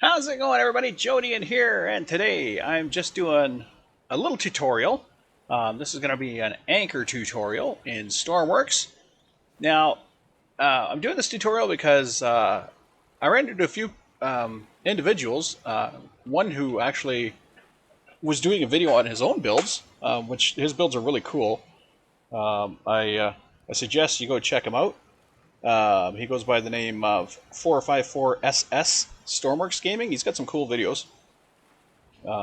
How's it going, everybody? Jody in here, and today I'm just doing a little tutorial. This is going to be an anchor tutorial in Stormworks. Now, I'm doing this tutorial because I ran into a few individuals, one who actually was doing a video on his own builds, which his builds are really cool. I suggest you go check him out. He goes by the name of 454SS Stormworks Gaming. He's got some cool videos,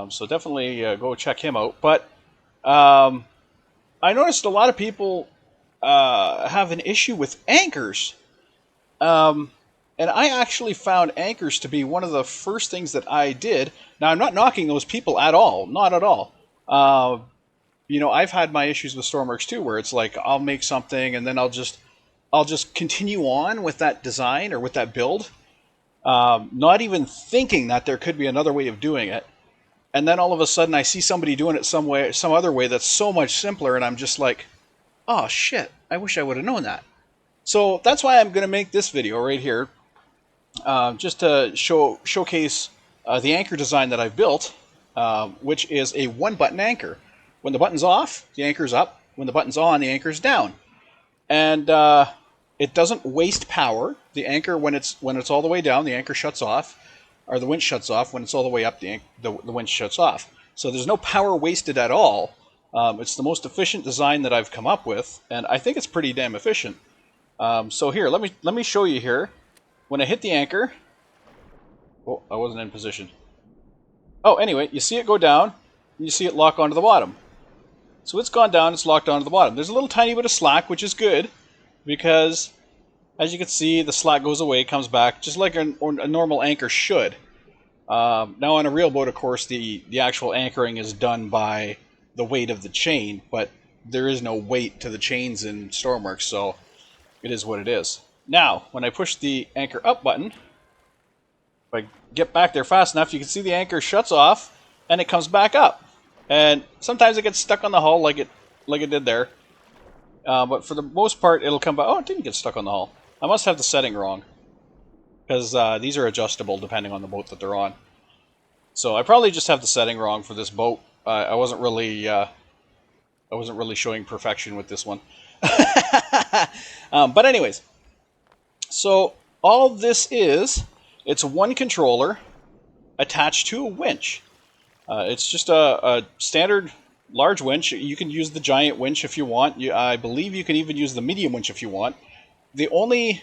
so definitely go check him out. But I noticed a lot of people have an issue with anchors, and I actually found anchors to be one of the first things that I did. Now, I'm not knocking those people at all, not at all. I've had my issues with Stormworks too, where it's like I'll make something and then I'll just continue on with that design or with that build, not even thinking that there could be another way of doing it. And then all of a sudden I see somebody doing it some other way that's so much simpler, and I'm just like, oh shit, I wish I would have known that. So that's why I'm going to make this video right here, just to showcase the anchor design that I've built, which is a one-button anchor. When the button's off, the anchor's up. When the button's on, the anchor's down. And it doesn't waste power. The anchor, when it's all the way down, the anchor shuts off, or the winch shuts off. When it's all the way up, the winch shuts off. So there's no power wasted at all. It's the most efficient design that I've come up with, and I think it's pretty damn efficient. So here, let me show you here. When I hit the anchor, oh, I wasn't in position. Oh, anyway, you see it go down, and you see it lock onto the bottom. So it's gone down, it's locked onto the bottom. There's a little tiny bit of slack, which is good, because as you can see, the slack goes away, comes back, just like a normal anchor should. Now on a real boat, of course, the actual anchoring is done by the weight of the chain, but there is no weight to the chains in Stormworks, so it is what it is. Now, when I push the anchor up button, if I get back there fast enough, you can see the anchor shuts off, and it comes back up. And sometimes it gets stuck on the hull like it did there. But for the most part, it'll come back. Oh, it didn't get stuck on the hull. I must have the setting wrong, because these are adjustable depending on the boat that they're on. So I probably just have the setting wrong for this boat. I wasn't really showing perfection with this one. But anyways, so all this is, it's one controller attached to a winch. It's just a standard large winch. You can use the giant winch if you want. I believe you can even use the medium winch if you want. The only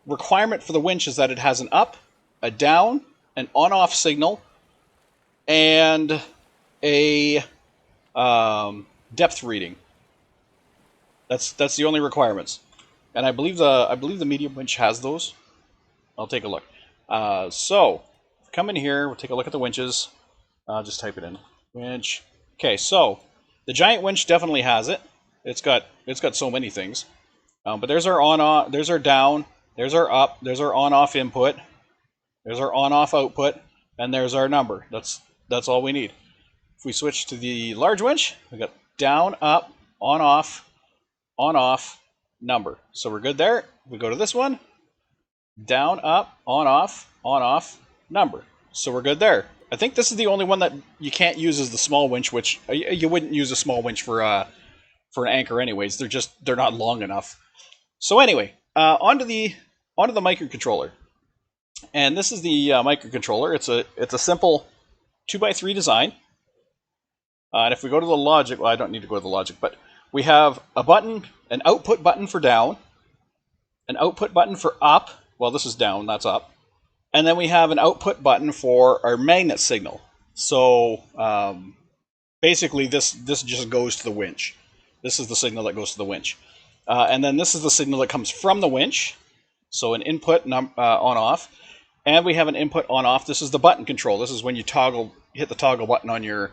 requirement for the winch is that it has an up, a down, an on-off signal, and a depth reading. That's the only requirements. And I believe the medium winch has those. I'll take a look. So come in here. We'll take a look at the winches. I'll just type it in. Winch. Okay, so the giant winch definitely has it. It's got so many things. But there's our on-off, there's our down, there's our up, there's our on-off input, there's our on-off output, and there's our number. That's all we need. If we switch to the large winch, we got down, up, on-off, number. So we're good there. We go to this one. Down, up, on-off, number. So we're good there. I think this is the only one that you can't use as the small winch, which you wouldn't use a small winch for an anchor anyways. They're not long enough. So anyway, onto the microcontroller. And this is the microcontroller. It's a simple 2x3 design. And if we go to the logic, well, I don't need to go to the logic, but we have a button, an output button for down, an output button for up. Well, this is down, that's up. And then we have an output button for our magnet signal. So basically this just goes to the winch. This is the signal that goes to the winch. And then this is the signal that comes from the winch. So an input on-off. And we have an input on-off. This is the button control. This is when you hit the toggle button on your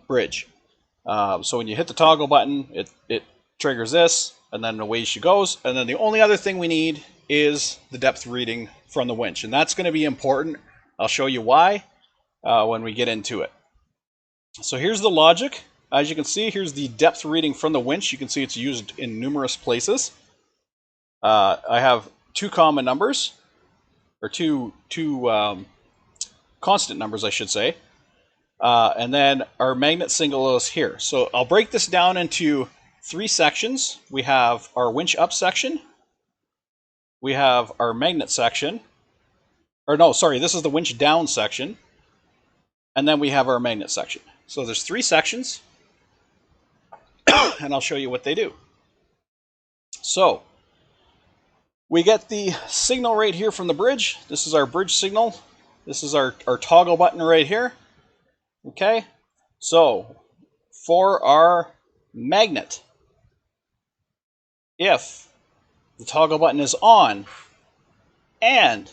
bridge. So when you hit the toggle button, it triggers this, and then away she goes. And then the only other thing we need is the depth reading from the winch, and that's going to be important. I'll show you why when we get into it. So here's the logic. As you can see, here's the depth reading from the winch. You can see it's used in numerous places. I have two common numbers, or two constant numbers, I should say. And then our magnet signal is here. So I'll break this down into 3 sections. We have our winch up section. We have our magnet section. Or no, sorry, this is the winch down section. And then we have our magnet section. So there's 3 sections. And I'll show you what they do. So we get the signal right here from the bridge. This is our bridge signal. This is our toggle button right here. Okay, so for our magnet, if the toggle button is on and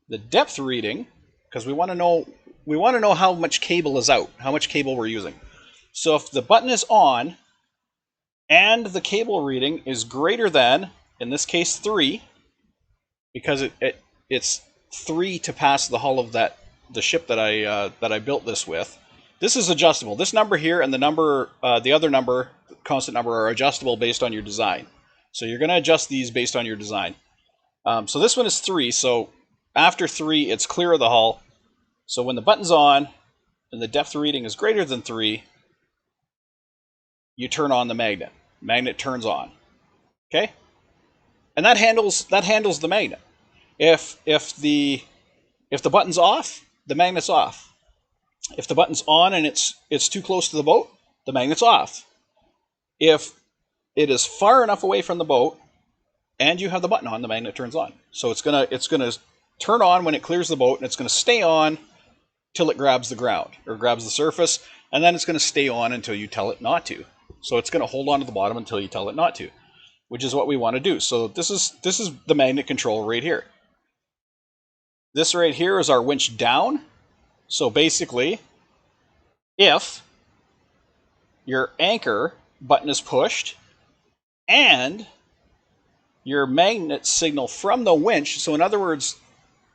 the depth reading, because we want to know how much cable is out, how much cable we're using. So if the button is on and the cable reading is greater than, in this case, 3, because it's 3 to pass the hull of the ship that I built this with. This is adjustable. This number here and the number, the other number, constant number, are adjustable based on your design. So you're going to adjust these based on your design. So this one is 3. So after 3, it's clear of the hull. So when the button's on and the depth reading is greater than 3, you turn on the magnet. Magnet turns on. Okay, and that handles the magnet. If the button's off, the magnet's off. If the button's on and it's too close to the boat, the magnet's off. If it is far enough away from the boat and you have the button on, the magnet turns on. So it's gonna turn on when it clears the boat, and it's gonna stay on till it grabs the ground or grabs the surface, and then it's gonna stay on until you tell it not to. So it's gonna hold on to the bottom until you tell it not to, which is what we want to do. So this is the magnet control right here. This right here is our winch down. So basically, if your anchor button is pushed and your magnet signal from the winch, so in other words,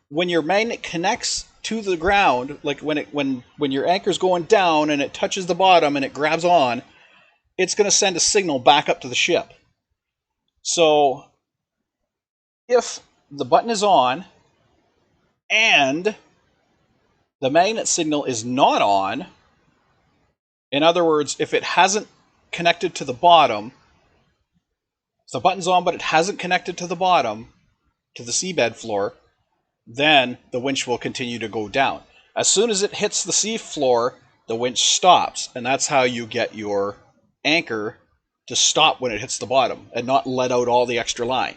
when your magnet connects to the ground, like when your anchor's going down and it touches the bottom and it grabs on, it's going to send a signal back up to the ship. So if the button is on and the magnet signal is not on, in other words, if it hasn't connected to the bottom, if the button's on but it hasn't connected to the bottom, to the seabed floor, then the winch will continue to go down. As soon as it hits the sea floor, the winch stops, and that's how you get your anchor to stop when it hits the bottom and not let out all the extra line.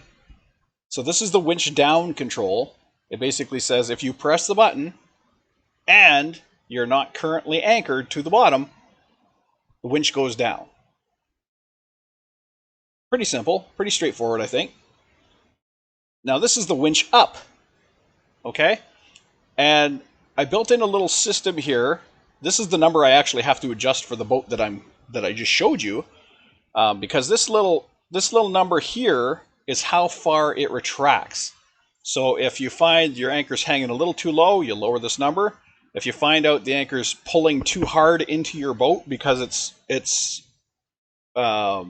So this is the winch down control. It basically says if you press the button and you're not currently anchored to the bottom, the winch goes down. Pretty simple, pretty straightforward, I think. Now this is the winch up, okay? And I built in a little system here. This is the number I actually have to adjust for the boat that I just showed you, because this little number here is how far it retracts. So if you find your anchor's hanging a little too low, you lower this number. If you find out the anchor's pulling too hard into your boat because it's the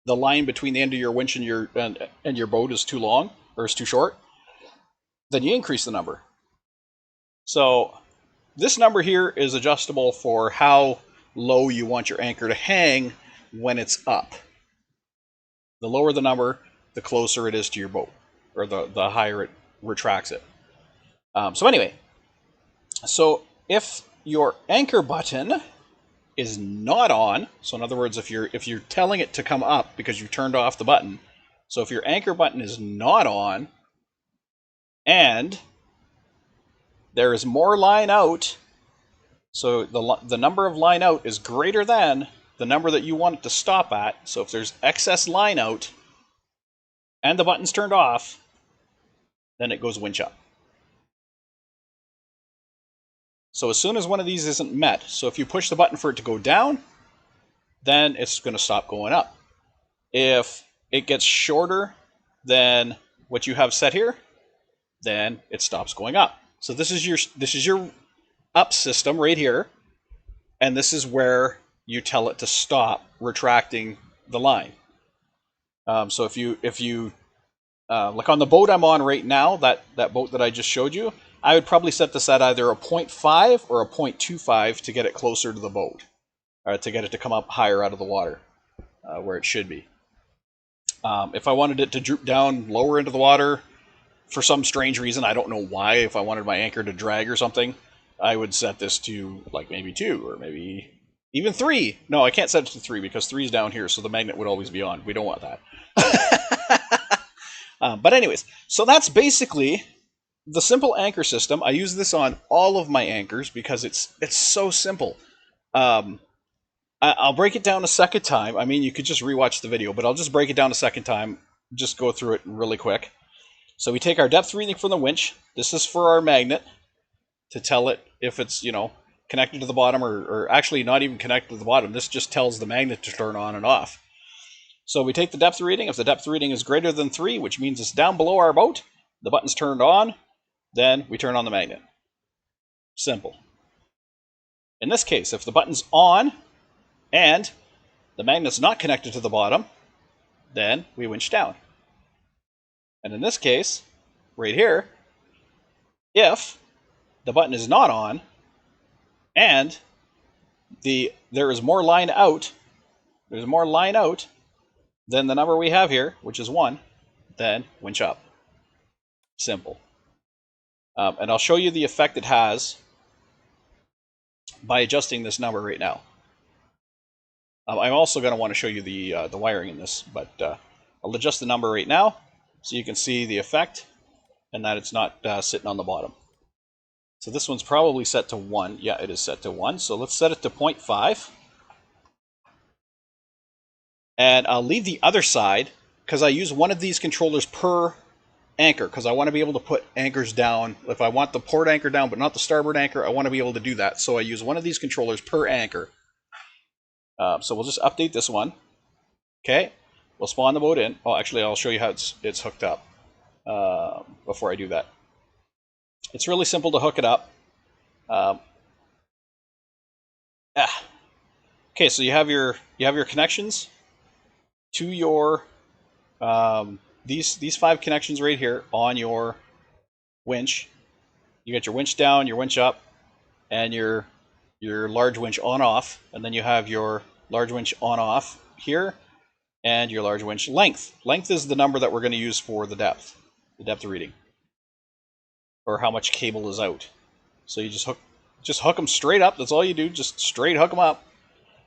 line between the end of your winch and your boat is too long or is too short, then you increase the number. So this number here is adjustable for how low you want your anchor to hang when it's up. The lower the number, the closer it is to your boat, or the higher it retracts it. So anyway, so if your anchor button is not on, so in other words, if you're telling it to come up because you turned off the button, so if your anchor button is not on and there is more line out, so the number of line out is greater than the number that you want it to stop at. So if there's excess line out and the button's turned off, then it goes winch up. So as soon as one of these isn't met, so if you push the button for it to go down, then it's going to stop going up. If it gets shorter than what you have set here, then it stops going up. So this is your up system right here, and this is where you tell it to stop retracting the line. So if you Like on the boat I'm on right now, that boat that I just showed you, I would probably set this at either a 0.5 or a 0.25 to get it closer to the boat, or to get it to come up higher out of the water, where it should be. If I wanted it to droop down lower into the water, for some strange reason, I don't know why, if I wanted my anchor to drag or something, I would set this to like maybe 2 or maybe even 3. No, I can't set it to 3 because 3 is down here, so the magnet would always be on. We don't want that. But anyways, so that's basically the simple anchor system. I use this on all of my anchors because it's so simple. I'll break it down a second time. I mean, you could just rewatch the video, but I'll just break it down a second time, just go through it really quick. So we take our depth reading from the winch. This is for our magnet to tell it if it's, you know, connected to the bottom or actually not even connected to the bottom. This just tells the magnet to turn on and off. So we take the depth reading. If the depth reading is greater than 3, which means it's down below our boat, the button's turned on, then we turn on the magnet. Simple. In this case, if the button's on and the magnet's not connected to the bottom, then we winch down. And in this case, right here, if the button is not on and there is more line out, than the number we have here, which is 1, then winch up. Simple. And I'll show you the effect it has by adjusting this number right now. I'm also going to want to show you the wiring in this, but I'll adjust the number right now so you can see the effect and that it's not sitting on the bottom. So this one's probably set to 1. Yeah, it is set to 1. So let's set it to 0.5. And I'll leave the other side because I use one of these controllers per anchor because I want to be able to put anchors down. If I want the port anchor down but not the starboard anchor, I want to be able to do that. So I use one of these controllers per anchor. So we'll just update this one. Okay, we'll spawn the boat in. Oh, actually, I'll show you how it's hooked up before I do that. It's really simple to hook it up. Okay, so you have your connections to your these 5 connections right here on your winch. You got your winch down, your winch up, and your large winch on off, and then you have your large winch on off here, and your large winch length. Length is the number that we're going to use for the depth reading, or how much cable is out. So you just hook them straight up. That's all you do. Just straight hook them up.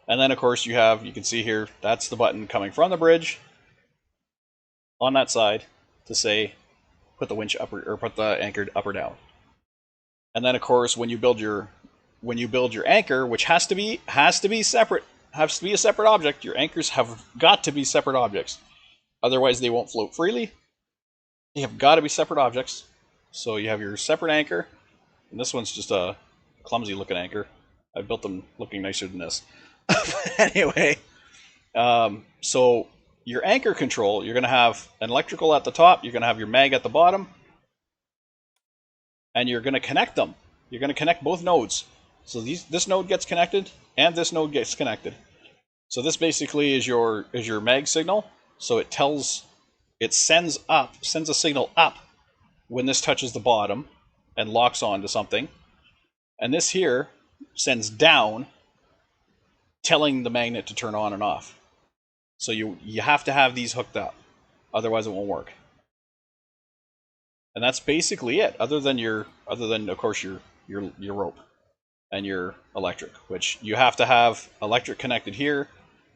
And then, of course, you can see here, that's the button coming from the bridge on that side to say, put the winch up or put the anchor up or down. And then, of course, when you build your anchor, which has to be separate, has to be a separate object. Your anchors have got to be separate objects. Otherwise, they won't float freely. They have got to be separate objects. So you have your separate anchor. And this one's just a clumsy looking anchor. I built them looking nicer than this. Anyway, so your anchor control, you're going to have an electrical at the top, you're going to have your mag at the bottom, and you're going to connect them. You're going to connect both nodes. So this node gets connected, and this node gets connected. So this basically is your mag signal. So it sends a signal up when this touches the bottom and locks onto something. And this here sends down, telling the magnet to turn on and off. So you have to have these hooked up, otherwise it won't work. And that's basically it. Other than of course your rope and your electric, which you have to have electric connected here,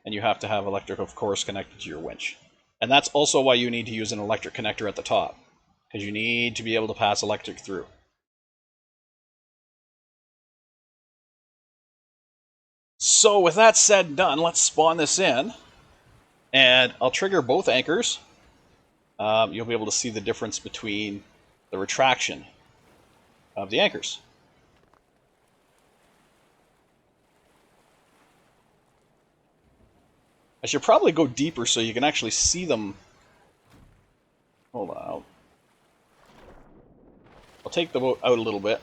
and you have to have electric, of course, connected to your winch. And that's also why you need to use an electric connector at the top, because you need to be able to pass electric through. So with that said and done, let's spawn this in, and I'll trigger both anchors. You'll be able to see the difference between the retraction of the anchors. I should probably go deeper so you can actually see them. Hold on. I'll take the boat out a little bit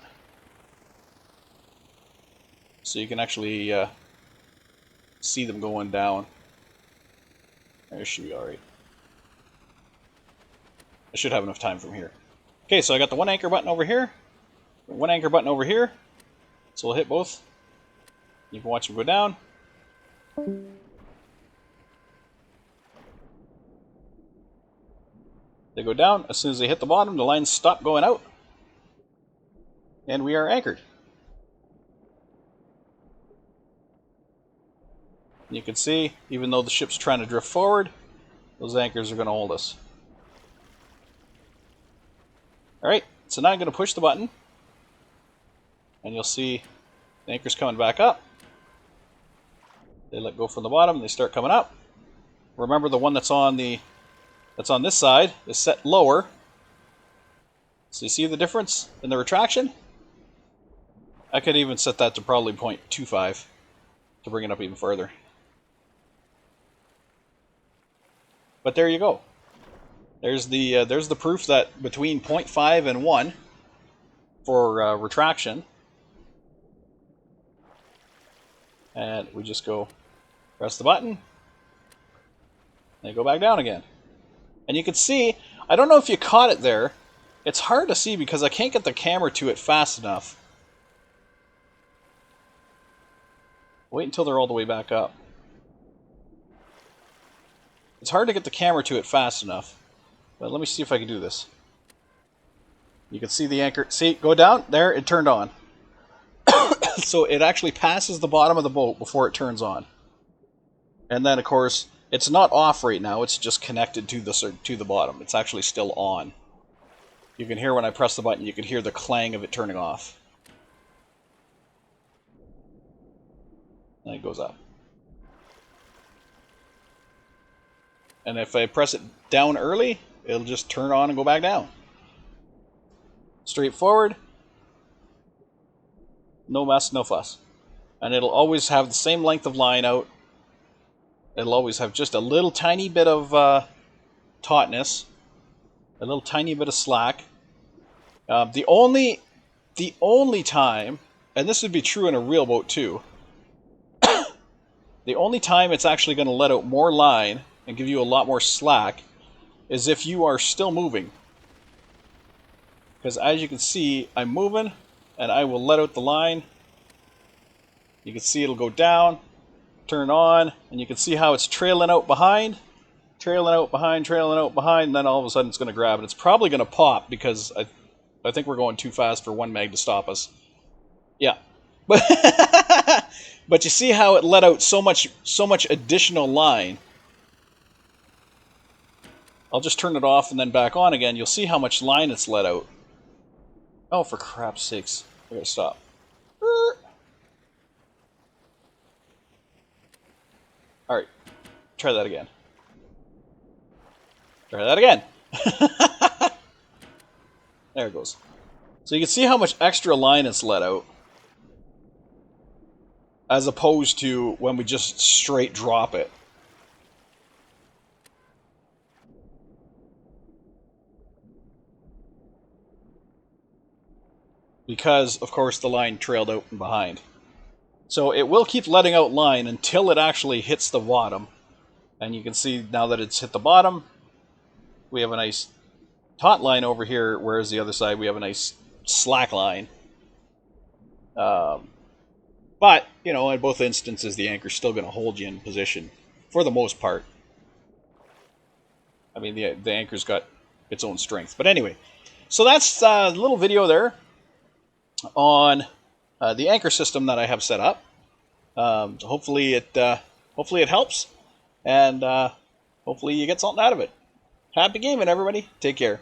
so you can actually see them going down. There should be alright. I should have enough time from here. Okay, so I got the one anchor button over here, one anchor button over here. So we'll hit both. You can watch them go down. They go down. As soon as they hit the bottom, the lines stop going out. And we are anchored. You can see, even though the ship's trying to drift forward, those anchors are going to hold us. Alright, so now I'm going to push the button. And you'll see the anchor's coming back up. They let go from the bottom, they start coming up. Remember, the one that's on this side is set lower. So you see the difference in the retraction? I could even set that to probably 0.25 to bring it up even further. But there you go. There's the proof that between 0.5 and 1 for retraction. And we just go press the button and go back down again. And you can see, I don't know if you caught it there. It's hard to see because I can't get the camera to it fast enough. Wait until they're all the way back up. It's hard to get the camera to it fast enough. But let me see if I can do this. You can see the anchor. See, go down. There, it turned on. So it actually passes the bottom of the boat before it turns on. And then, of course, it's not off right now. It's just connected to the bottom. It's actually still on. You can hear when I press the button, you can hear the clang of it turning off. And it goes up. And if I press it down early, it'll just turn on and go back down. Straightforward. No mess, no fuss. And it'll always have the same length of line out. It'll always have just a little tiny bit of tautness. A little tiny bit of slack. The only time, and this would be true in a real boat too, the only time it's actually going to let out more line and give you a lot more slack is if you are still moving. Because as you can see, I'm moving, and I will let out the line. You can see it'll go down, turn on, and you can see how it's trailing out behind, trailing out behind, trailing out behind, and then all of a sudden it's going to grab, and it's probably going to pop because I think we're going too fast for one mag to stop us. Yeah. But you see how it let out so much additional line. I'll just turn it off and then back on again. You'll see how much line it's let out. Oh, for crap's sakes. I gotta stop. Alright. Try that again. Try that again. There it goes. So you can see how much extra line it's let out. As opposed to when we just straight drop it. Because, of course, the line trailed out from behind. So it will keep letting out line until it actually hits the bottom. And you can see now that it's hit the bottom, we have a nice taut line over here, whereas the other side we have a nice slack line. But, you know, in both instances, the anchor's still going to hold you in position, for the most part. I mean, the anchor's got its own strength. But anyway, so that's a little video there on the anchor system that I have set up. Hopefully it helps, and hopefully you get something out of it. Happy gaming, everybody. Take care.